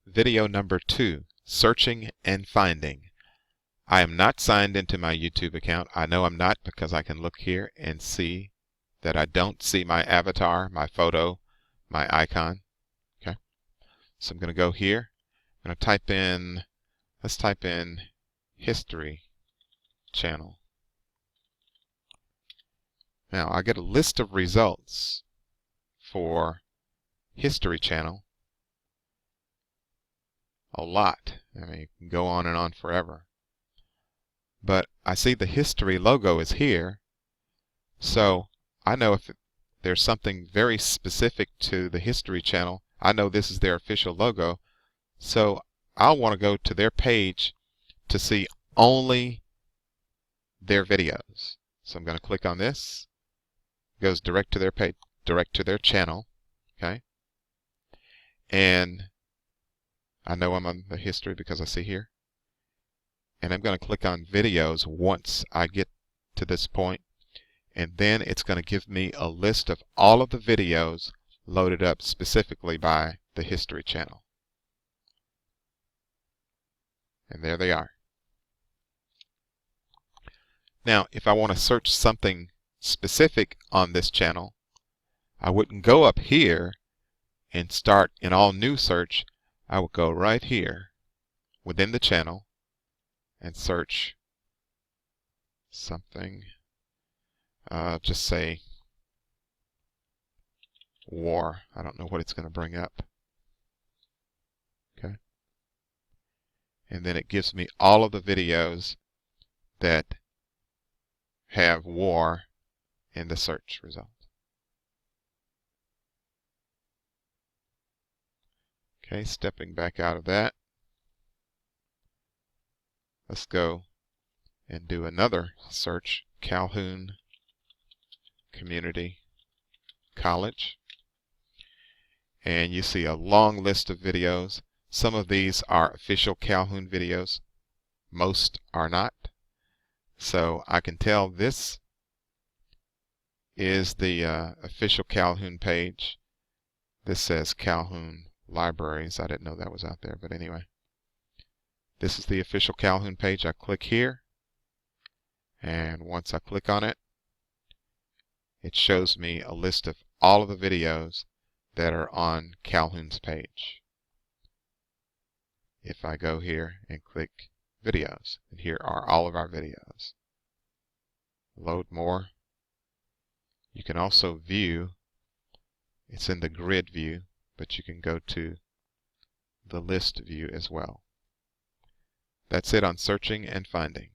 Video number 2, searching and finding. I am not signed into my YouTube account. I know I'm not because I can look here and see that I don't see my avatar, my photo, my icon. Okay, so I'm going to go here. I'm going to type in, let's type in history channel. Now I get a list of results for history channel. A lot. I mean, you can go on and on forever. But I see the history logo is here, so I know if there's something very specific to the history channel, I know this is their official logo, so I'll want to go to their page to see only their videos. So I'm going to click on this. It goes direct to their page, direct to their channel. Okay, and I know I'm on the history because I see here. And I'm going to click on videos once I get to this point, and then it's going to give me a list of all of the videos loaded up specifically by the history channel. And there they are. Now if I want to search something specific on this channel, I wouldn't go up here and start an all new search. I would go right here within the channel and search something, just say war. I don't know what it's going to bring up. Okay, and then it gives me all of the videos that have war in the search result. Okay, stepping back out of that, let's go and do another search, Calhoun Community College. And you see a long list of videos. Some of these are official Calhoun videos. Most are not. So I can tell this is the official Calhoun page. This says Calhoun Libraries. I didn't know that was out there, but anyway. This is the official Calhoun page. I click here, and once I click on it, it shows me a list of all of the videos that are on Calhoun's page. If I go here and click videos, and here are all of our videos. Load more. You can also view, it's in the grid view, but you can go to the list view as well. That's it on searching and finding.